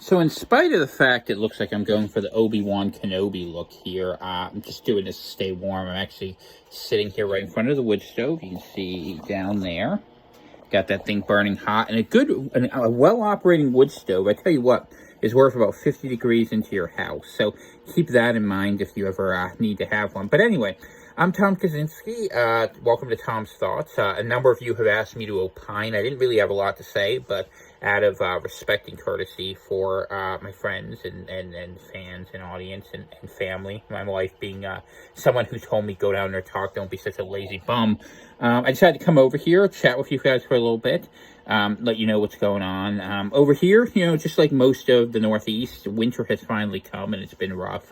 So in spite of the fact it looks like I'm going for the Obi-Wan Kenobi look here, I'm just doing this to stay warm. I'm actually sitting here right in front of the wood stove. You can see down there. Got that thing burning hot. And a well-operating wood stove, I tell you what, is worth about 50 degrees into your house. So keep that in mind if you ever need to have one. But anyway, I'm Tom Kaczynski. Welcome to Tom's Thoughts. A number of you have asked me to opine. I didn't really have a lot to say, but out of respect and courtesy for my friends and fans and audience and family, my wife being someone who told me go down there, talk, don't be such a lazy bum, I decided to come over here, chat with you guys for a little bit, let you know what's going on. Over here, just like most of the Northeast, winter has finally come and it's been rough.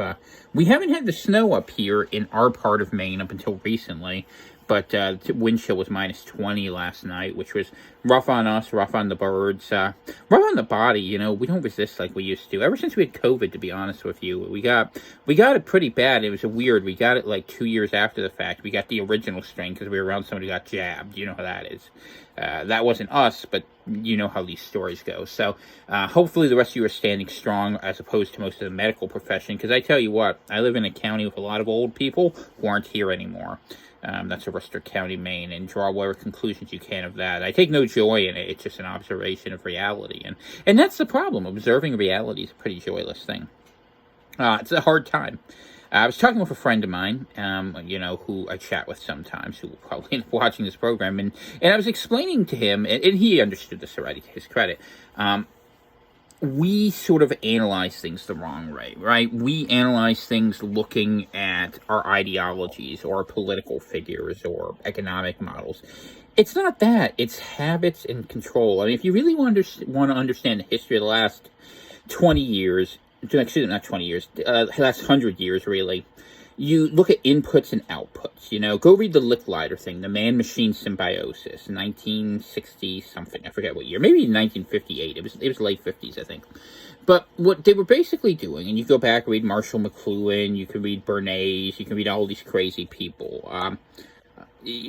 We haven't had the snow up here in our part of Maine up until recently, but the wind chill was minus 20 last night, which was rough on us, rough on the birds, rough on the body. We don't resist like we used to. Ever since we had COVID, to be honest with you, we got it pretty bad. It was weird. We got it like 2 years after the fact. We got the original strain because we were around somebody who got jabbed. You know how that is. That wasn't us, but you know how these stories go. So hopefully the rest of you are standing strong as opposed to most of the medical profession. Because I tell you what, I live in a county with a lot of old people who aren't here anymore. That's Worcester County, Maine, and draw whatever conclusions you can of that. I take no joy in it. It's just an observation of reality. And that's the problem. Observing reality is a pretty joyless thing. It's a hard time. I was talking with a friend of mine, who I chat with sometimes, who will probably end up watching this program, and I was explaining to him, and he understood this already, to his credit, we sort of analyze things the wrong way, right? We analyze things looking at our ideologies or political figures or economic models. It's not that. It's habits and control. I mean, if you really want to understand the history of the last 20 years, actually not 20 years, last 100 years, really, you look at inputs and outputs. Go read the Licklider thing, the man-machine symbiosis, 1960-something. I forget what year. Maybe 1958. It was late 50s, I think. But what they were basically doing, and you go back, read Marshall McLuhan, you can read Bernays, you can read all these crazy people.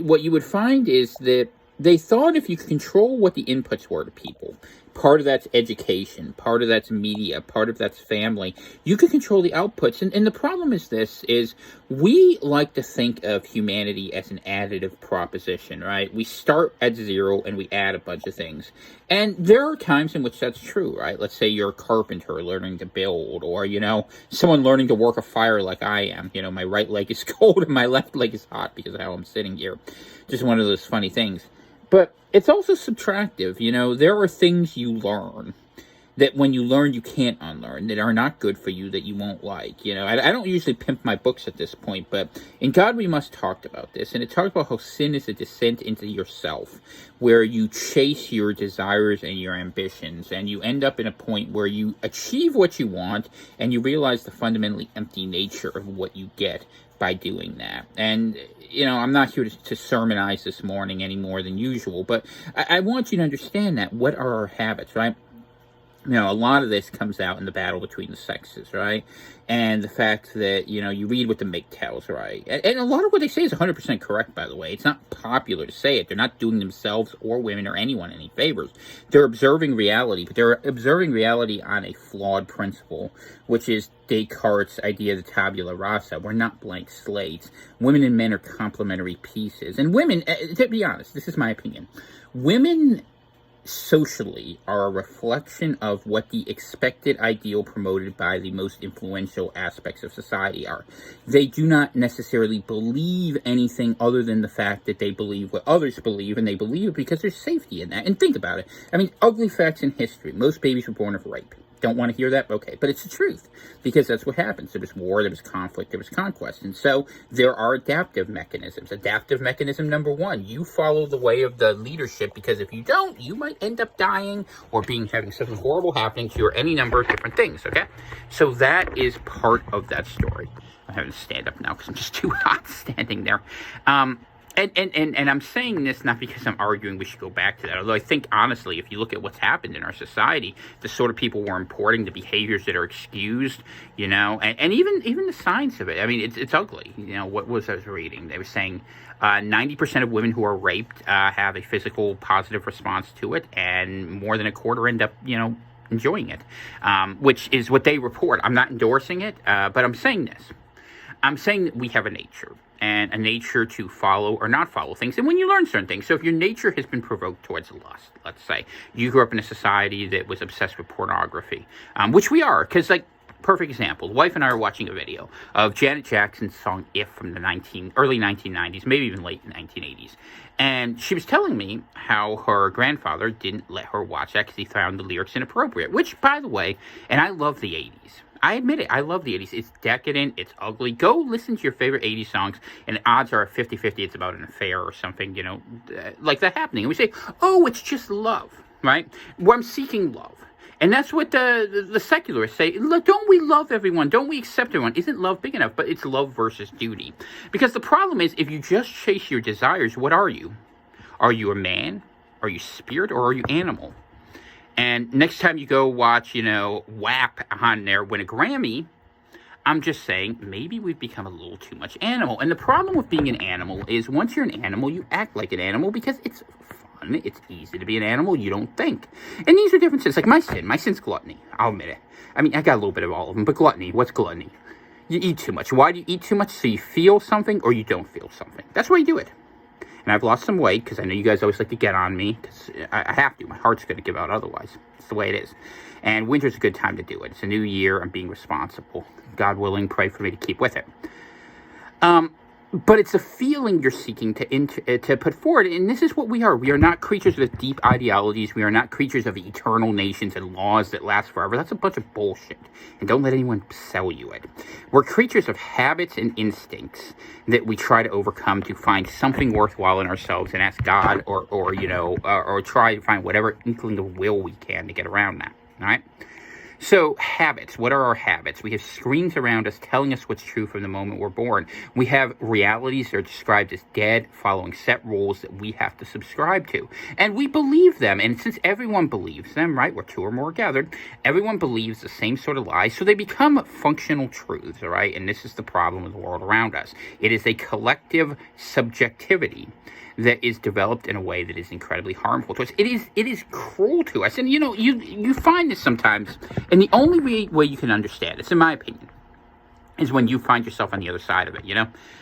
What you would find is that they thought if you could control what the inputs were to people, part of that's education, part of that's media, part of that's family, you could control the outputs. And the problem is we like to think of humanity as an additive proposition, right? We start at zero and we add a bunch of things. And there are times in which that's true, right? Let's say you're a carpenter learning to build, or, someone learning to work a fire like I am. My right leg is cold and my left leg is hot because of how I'm sitting here. Just one of those funny things. But it's also subtractive. There are things you learn that when you learn, you can't unlearn, that are not good for you, that you won't like. I don't usually pimp my books at this point, but in God We Must talked about this, and it talked about how sin is a descent into yourself, where you chase your desires and your ambitions, and you end up in a point where you achieve what you want, and you realize the fundamentally empty nature of what you get by doing that. And I'm not here to sermonize this morning any more than usual, but I want you to understand that. What are our habits, right? A lot of this comes out in the battle between the sexes, right? And the fact that, you read what the MGTOWs, right? And a lot of what they say is 100% correct, by the way. It's not popular to say it. They're not doing themselves or women or anyone any favors. They're observing reality, but they're observing reality on a flawed principle, which is Descartes' idea of the tabula rasa. We're not blank slates. Women and men are complementary pieces. And women, to be honest, this is my opinion, women socially are a reflection of what the expected ideal promoted by the most influential aspects of society are. They do not necessarily believe anything other than the fact that they believe what others believe, and they believe it because there's safety in that. And think about it. I mean, ugly facts in history. Most babies were born of rape. Don't want to hear that? Okay. But it's the truth, because that's what happens. There was war, there was conflict, there was conquest. And so there are adaptive mechanisms. Adaptive mechanism number one, you follow the way of the leadership, because if you don't, you might end up dying or having something horrible happening to you, or any number of different things, okay? So that is part of that story. I'm having to stand up now because I'm just too hot standing there. And I'm saying this not because I'm arguing we should go back to that, although I think, honestly, if you look at what's happened in our society, the sort of people we're importing, the behaviors that are excused, and even the science of it. I mean, it's ugly. What was I was reading? They were saying 90% of women who are raped have a physical positive response to it, and more than a quarter end up, enjoying it, which is what they report. I'm not endorsing it, but I'm saying this. I'm saying that we have a nature, and a nature to follow or not follow things. And when you learn certain things, so if your nature has been provoked towards lust, let's say, you grew up in a society that was obsessed with pornography, which we are, because, like, perfect example, the wife and I are watching a video of Janet Jackson's song If from the early 1990s, maybe even late 1980s. And she was telling me how her grandfather didn't let her watch that because he found the lyrics inappropriate, which, by the way, and I love the 80s. I admit it, I love the 80s. It's decadent, it's ugly. Go listen to your favorite 80s songs, and odds are 50-50 it's about an affair or something, like that happening. And we say, oh, it's just love, right? Well, I'm seeking love. And that's what the secularists say. Look, don't we love everyone? Don't we accept everyone? Isn't love big enough? But it's love versus duty. Because the problem is, if you just chase your desires, what are you? Are you a man? Are you spirit? Or are you animal? And next time you go watch, WAP on there win a Grammy, I'm just saying, maybe we've become a little too much animal. And the problem with being an animal is once you're an animal, you act like an animal because it's fun. It's easy to be an animal. You don't think. And these are differences. Like my sin's gluttony. I'll admit it. I mean, I got a little bit of all of them, but gluttony, what's gluttony? You eat too much. Why do you eat too much? So you feel something or you don't feel something. That's why you do it. And I've lost some weight because I know you guys always like to get on me because I have to. My heart's going to give out otherwise. It's the way it is. And winter's a good time to do it. It's a new year. I'm being responsible. God willing, pray for me to keep with it. But it's a feeling you're seeking to put forward. And this is what we are. We are not creatures with deep ideologies. We are not creatures of eternal nations and laws that last forever. That's a bunch of bullshit. And don't let anyone sell you it. We're creatures of habits and instincts that we try to overcome to find something worthwhile in ourselves and ask God or try to find whatever inkling of will we can to get around that. All right? So, habits. What are our habits? We have screens around us telling us what's true from the moment we're born. We have realities that are described as dead, following set rules that we have to subscribe to. And we believe them. And since everyone believes them, right, where two or more gathered, everyone believes the same sort of lies, so they become functional truths, all right? And this is the problem with the world around us. It is a collective subjectivity that is developed in a way that is incredibly harmful to us. It is cruel to us. And, you find this sometimes, and the only way you can understand this, in my opinion, is when you find yourself on the other side of it,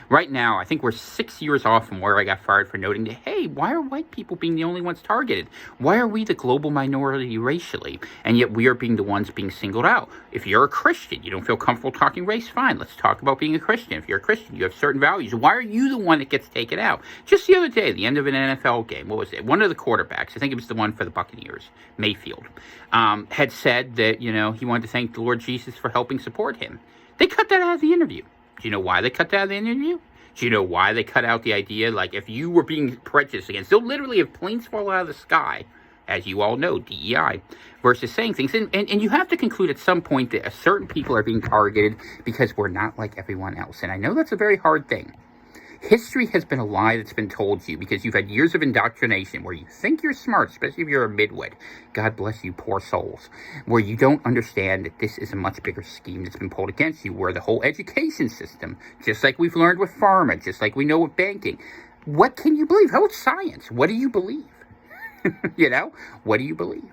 Right now, I think we're 6 years off from where I got fired for noting that, hey, why are white people being the only ones targeted? Why are we the global minority racially? And yet we are being the ones being singled out. If you're a Christian, you don't feel comfortable talking race, fine. Let's talk about being a Christian. If you're a Christian, you have certain values. Why are you the one that gets taken out? Just the other day, the end of an NFL game, what was it? One of the quarterbacks, I think it was the one for the Buccaneers, Mayfield, had said that, he wanted to thank the Lord Jesus for helping support him. They cut that out of the interview. Do you know why they cut that out of the interview? Do you know why they cut out the idea, like, if you were being prejudiced against, they'll literally have planes fall out of the sky, as you all know, DEI, versus saying things. And you have to conclude at some point that certain people are being targeted because we're not like everyone else. And I know that's a very hard thing. History has been a lie that's been told to you because you've had years of indoctrination where you think you're smart, especially if you're a midwit. God bless you, poor souls. Where you don't understand that this is a much bigger scheme that's been pulled against you, where the whole education system, just like we've learned with pharma, just like we know with banking, what can you believe? How it's science? What do you believe? What do you believe?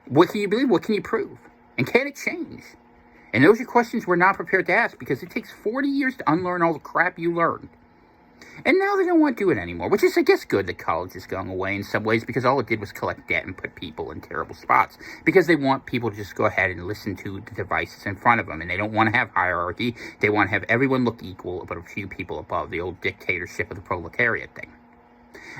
What can you believe? What can you prove? And can it change? And those are questions we're not prepared to ask because it takes 40 years to unlearn all the crap you learned. And now they don't want to do it anymore, which is, I guess, good that college is going away in some ways because all it did was collect debt and put people in terrible spots because they want people to just go ahead and listen to the devices in front of them, and they don't want to have hierarchy. They want to have everyone look equal, but a few people above, the old dictatorship of the proletariat thing.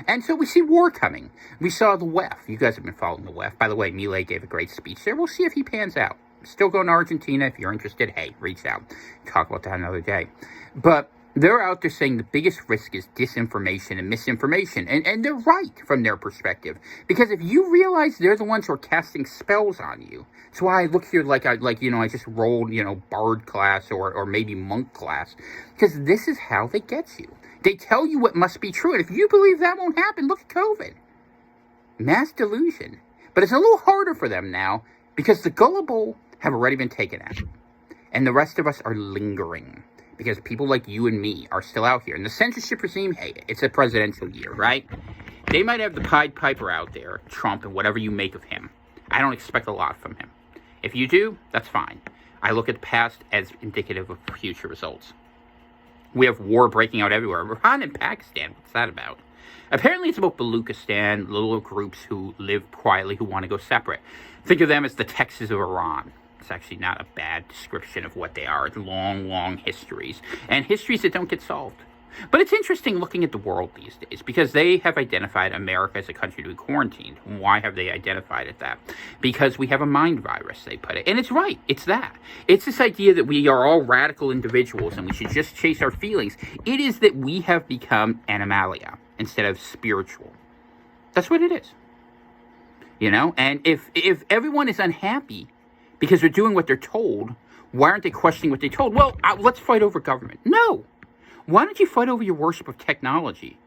And so we see war coming. We saw the WEF. You guys have been following the WEF. By the way, Milei gave a great speech there. We'll see if he pans out. Still going to Argentina. If you're interested, hey, reach out. Talk about that another day. But they're out there saying the biggest risk is disinformation and misinformation. And they're right from their perspective. Because if you realize they're the ones who are casting spells on you. That's why I look here like I just rolled, bard class or maybe monk class. Because this is how they get you. They tell you what must be true. And if you believe that won't happen, look at COVID. Mass delusion. But it's a little harder for them now because the gullible have already been taken out. And the rest of us are lingering. Because people like you and me are still out here. And the censorship regime, hey, it's a presidential year, right? They might have the Pied Piper out there, Trump, and whatever you make of him. I don't expect a lot from him. If you do, that's fine. I look at the past as indicative of future results. We have war breaking out everywhere. Iran and Pakistan, what's that about? Apparently it's about Baluchistan, little groups who live quietly who want to go separate. Think of them as the Texas of Iran. It's actually not a bad description of what they are. It's long, long histories. And histories that don't get solved. But it's interesting looking at the world these days because they have identified America as a country to be quarantined. Why have they identified it that? Because we have a mind virus, they put it. And it's right. It's that. It's this idea that we are all radical individuals and we should just chase our feelings. It is that we have become animalia instead of spiritual. That's what it is. You know? And if everyone is unhappy because they're doing what they're told, why aren't they questioning what they're told? Well, let's fight over government. No. Why don't you fight over your worship of technology?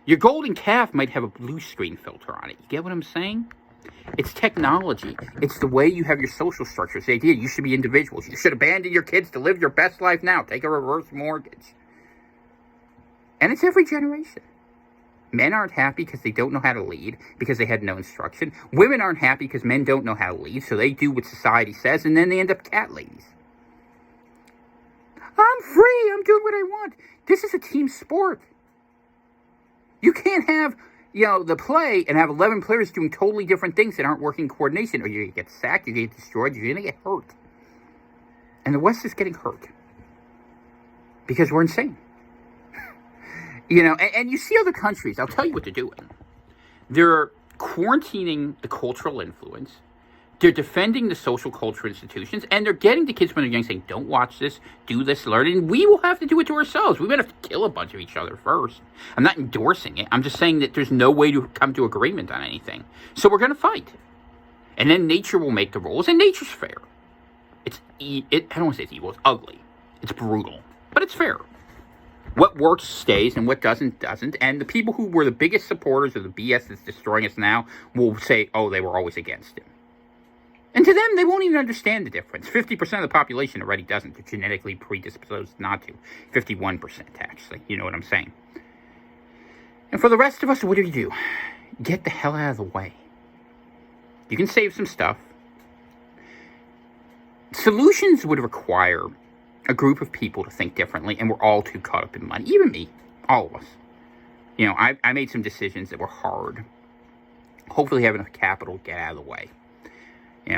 Your golden calf might have a blue screen filter on it. You get what I'm saying? It's technology. It's the way you have your social structure. It's the idea you should be individuals. You should abandon your kids to live your best life now. Take a reverse mortgage. And it's every generation. Men aren't happy because they don't know how to lead, because they had no instruction. Women aren't happy because men don't know how to lead, so they do what society says, and then they end up cat ladies. I'm free. I'm doing what I want. This is a team sport. You can't have, the play and have 11 players doing totally different things that aren't working in coordination, or you're going to get sacked, you're going to get destroyed, you're going to get hurt. And the West is getting hurt because we're insane. And you see other countries, I'll tell you what they're doing. They're quarantining the cultural influence. They're defending the social cultural institutions, and they're getting the kids when they're young saying, don't watch this, do this, learn it, and we will have to do it to ourselves. We might have to kill a bunch of each other first. I'm not endorsing it. I'm just saying that there's no way to come to agreement on anything. So we're going to fight. And then nature will make the rules, and nature's fair. I don't want to say it's evil, it's ugly. It's brutal, but it's fair. What works stays, and what doesn't. And the people who were the biggest supporters of the BS that's destroying us now will say, oh, they were always against it. And to them, they won't even understand the difference. 50% of the population already doesn't. They're genetically predisposed not to. 51%, actually. You know what I'm saying. And for the rest of us, what do? Get the hell out of the way. You can save some stuff. Solutions would require a group of people to think differently, and we're all too caught up in money. Even me. All of us. I made some decisions that were hard. Hopefully have enough capital to get out of the way.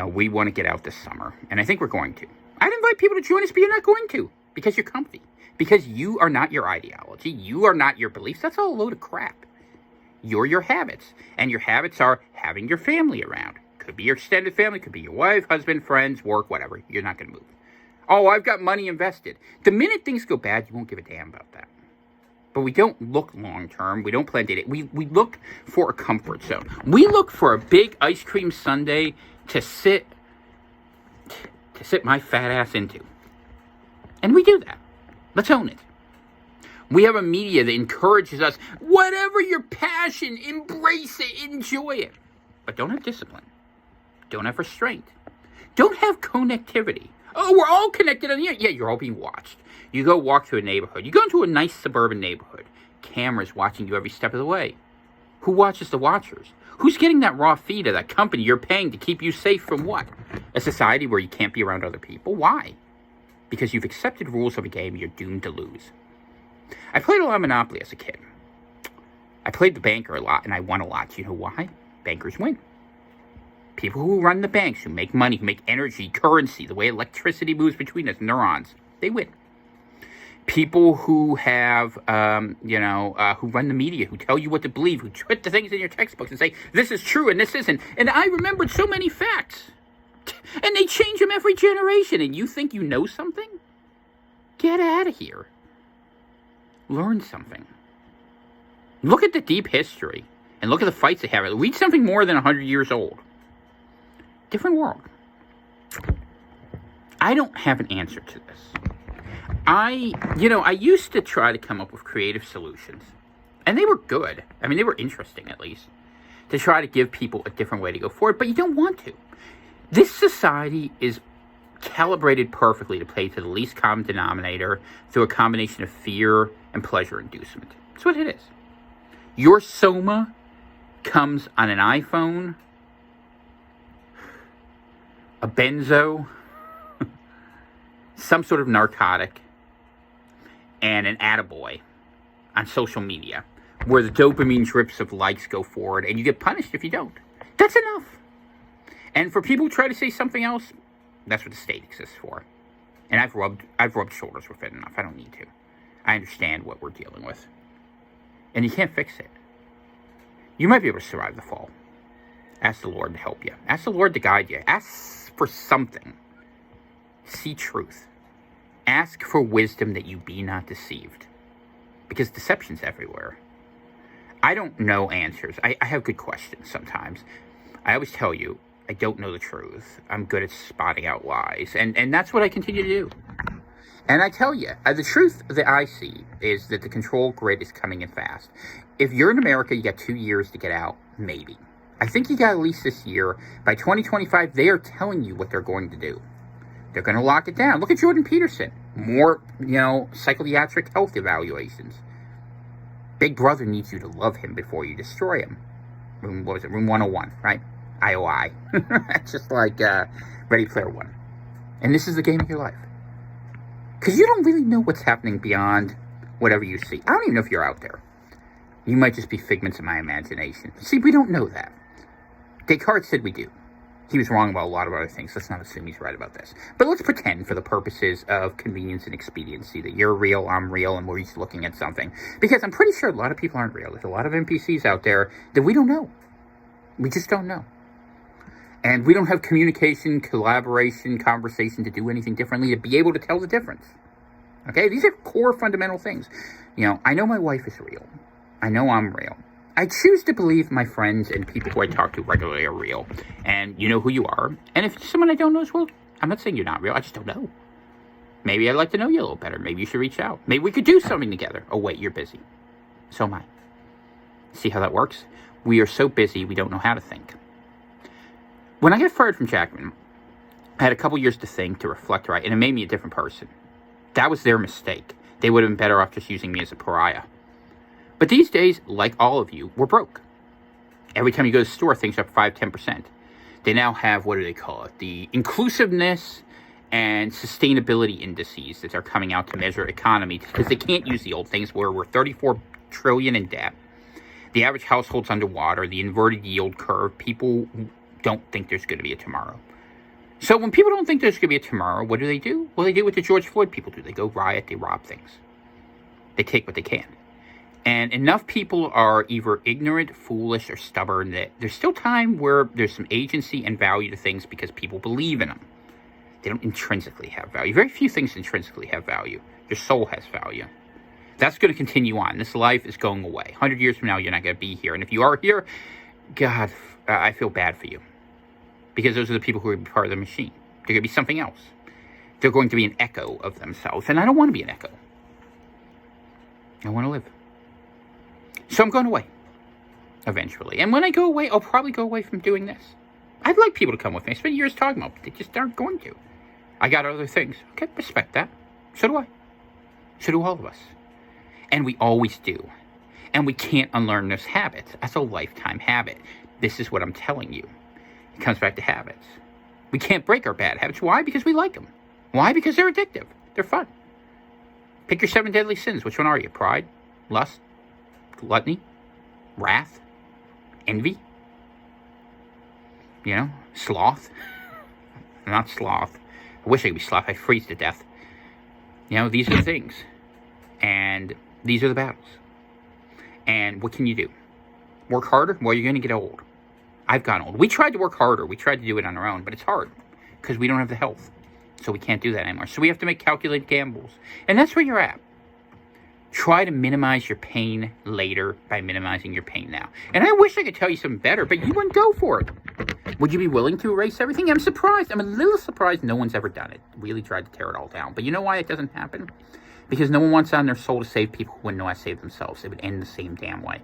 We want to get out this summer, and I think we're going to. I'd invite people to join us, but you're not going to, because you're comfy. Because you are not your ideology. You are not your beliefs. That's all a load of crap. You're your habits, and your habits are having your family around. Could be your extended family, could be your wife, husband, friends, work, whatever. You're not going to move. Oh, I've got money invested. The minute things go bad, you won't give a damn about that. But we don't look long-term. We don't plan data. We look for a comfort zone. We look for a big ice cream sundae to sit my fat ass into. And we do that. Let's own it. We have a media that encourages us, whatever your passion, embrace it, enjoy it. But don't have discipline. Don't have restraint. Don't have connectivity. Oh, we're all connected on the internet. Yeah, you're all being watched. You go walk through a neighborhood. You go into a nice suburban neighborhood. Cameras watching you every step of the way. Who watches the watchers? Who's getting that raw feed of that company you're paying to keep you safe from what? A society where you can't be around other people? Why? Because you've accepted rules of a game you're doomed to lose. I played a lot of Monopoly as a kid. I played the banker a lot, and I won a lot. Do you know why? Bankers win. People who run the banks, who make money, who make energy, currency, the way electricity moves between us, neurons, they win. People who have, who run the media, who tell you what to believe, who put the things in your textbooks and say, this is true and this isn't. And I remembered so many facts. And they change them every generation. And you think you know something? Get out of here. Learn something. Look at the deep history. And look at the fights they have. Read something more than 100 years old. Different world. I don't have an answer to this. I used to try to come up with creative solutions. And they were good. I mean, they were interesting, at least. To try to give people a different way to go forward. But you don't want to. This society is calibrated perfectly to play to the least common denominator through a combination of fear and pleasure inducement. That's what it is. Your Soma comes on an iPhone a benzo, some sort of narcotic, and an attaboy on social media, where the dopamine drips of likes go forward, and you get punished if you don't. That's enough. And for people who try to say something else, that's what the state exists for. And I've rubbed shoulders with it enough. I don't need to. I understand what we're dealing with. And you can't fix it. You might be able to survive the fall. Ask the Lord to help you. Ask the Lord to guide you. Ask for something. See truth. Ask for wisdom that you be not deceived. Because deception's everywhere. I don't know answers. I have good questions sometimes. I always tell you, I don't know the truth. I'm good at spotting out lies. And that's what I continue to do. And I tell you, the truth that I see is that the control grid is coming in fast. If you're in America, you got 2 years to get out, maybe. I think you got at least this year. By 2025, they are telling you what they're going to do. They're going to lock it down. Look at Jordan Peterson. More, psychiatric health evaluations. Big Brother needs you to love him before you destroy him. Room 101, right? IOI. Just like Ready Player One. And this is the game of your life. Because you don't really know what's happening beyond whatever you see. I don't even know if you're out there. You might just be figments of my imagination. See, we don't know that. Descartes said we do. He was wrong about a lot of other things. Let's not assume he's right about this. But let's pretend, for the purposes of convenience and expediency, that you're real, I'm real, and we're each looking at something. Because I'm pretty sure a lot of people aren't real. There's a lot of NPCs out there that we don't know. We just don't know. And we don't have communication, collaboration, conversation to do anything differently, to be able to tell the difference. Okay? These are core fundamental things. I know my wife is real. I know I'm real. I choose to believe my friends and people who I talk to regularly are real. And you know who you are. And if it's someone I don't know as well, I'm not saying you're not real. I just don't know. Maybe I'd like to know you a little better. Maybe you should reach out. Maybe we could do something together. Oh, wait, you're busy. So am I. See how that works? We are so busy, we don't know how to think. When I got fired from Jackman, I had a couple years to think, to reflect, right? And it made me a different person. That was their mistake. They would have been better off just using me as a pariah. But these days, like all of you, we're broke. Every time you go to the store, things are up 5-10%. They now have, what do they call it? The inclusiveness and sustainability indices that are coming out to measure economy, because they can't use the old things where we're $34 trillion in debt. The average household's underwater, the inverted yield curve. People don't think there's going to be a tomorrow. So when people don't think there's going to be a tomorrow, what do? Well, they do what the George Floyd people do. They go riot, they rob things. They take what they can. And enough people are either ignorant, foolish, or stubborn that there's still time where there's some agency and value to things because people believe in them. They don't intrinsically have value. Very few things intrinsically have value. Your soul has value. That's going to continue on. This life is going away. 100 years from now, you're not going to be here. And if you are here, God, I feel bad for you. Because those are the people who are going to be part of the machine. They're going to be something else. They're going to be an echo of themselves. And I don't want to be an echo. I want to live. So I'm going away. Eventually. And when I go away, I'll probably go away from doing this. I'd like people to come with me. I spent years talking about it. They just aren't going to. I got other things. Okay, respect that. So do I. So do all of us. And we always do. And we can't unlearn those habits. That's a lifetime habit. This is what I'm telling you. It comes back to habits. We can't break our bad habits. Why? Because we like them. Why? Because they're addictive. They're fun. Pick your 7 deadly sins. Which one are you? Pride? Lust? Gluttony? Wrath? Envy? Sloth? Not sloth. I wish I could be sloth. I freeze to death. These are the things. And these are the battles. And what can you do? Work harder? Well, you're going to get old. I've gotten old. We tried to work harder. We tried to do it on our own, but it's hard because we don't have the health. So we can't do that anymore. So we have to make calculated gambles. And that's where you're at. Try to minimize your pain later by minimizing your pain now. And I wish I could tell you something better, but you wouldn't go for it. Would you be willing to erase everything? I'm surprised. I'm a little surprised no one's ever done it. Really tried to tear it all down. But you know why it doesn't happen? Because no one wants on their soul to save people who wouldn't know how to save themselves. It would end the same damn way.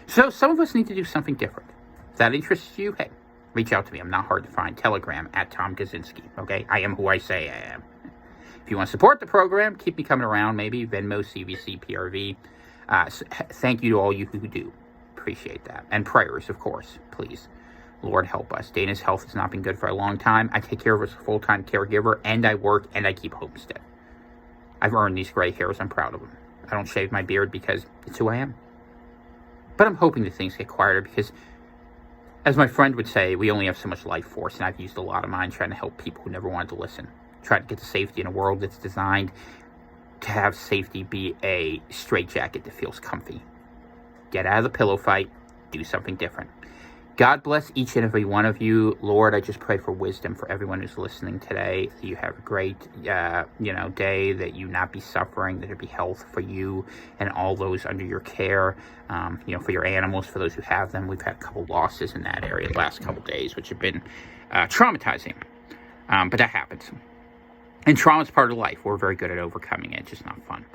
So some of us need to do something different. If that interests you, hey, reach out to me. I'm not hard to find. Telegram at Tom Kaczynski. Okay? I am who I say I am. If you want to support the program, keep me coming around, maybe Venmo, CVC, PRV. Thank you to all you who do. Appreciate that. And prayers, of course, please. Lord help us. Dana's health has not been good for a long time. I take care of her as a full-time caregiver, and I work, and I keep homestead. I've earned these gray hairs. I'm proud of them. I don't shave my beard because it's who I am. But I'm hoping that things get quieter because, as my friend would say, we only have so much life force, and I've used a lot of mine trying to help people who never wanted to listen. Trying to get to safety in a world that's designed to have safety be a straitjacket that feels comfy. Get out of the pillow fight. Do something different. God bless each and every one of you. Lord, I just pray for wisdom for everyone who's listening today. That you have a great, day, that you not be suffering, that there be health for you and all those under your care, for your animals, for those who have them. We've had a couple losses in that area the last couple days, which have been traumatizing. But that happens. And trauma is part of life. We're very good at overcoming it. It's just not fun.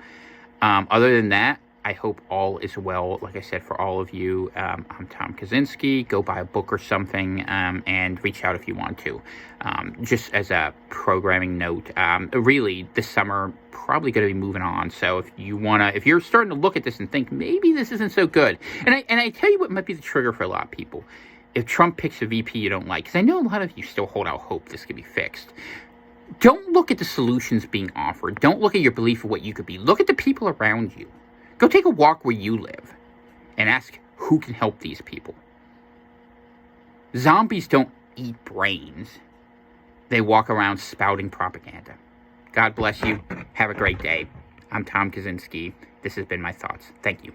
Other than that, I hope all is well, like I said, for all of you. I'm Tom Kaczynski. Go buy a book or something and reach out if you want to. Just as a programming note, really, this summer, probably going to be moving on. So if you're starting to look at this and think, maybe this isn't so good. And I tell you what might be the trigger for a lot of people. If Trump picks a VP you don't like, because I know a lot of you still hold out hope this could be fixed. Don't look at the solutions being offered. Don't look at your belief of what you could be. Look at the people around you. Go take a walk where you live and ask who can help these people. Zombies don't eat brains. They walk around spouting propaganda. God bless you. Have a great day. I'm Tom Kaczynski. This has been my thoughts. Thank you.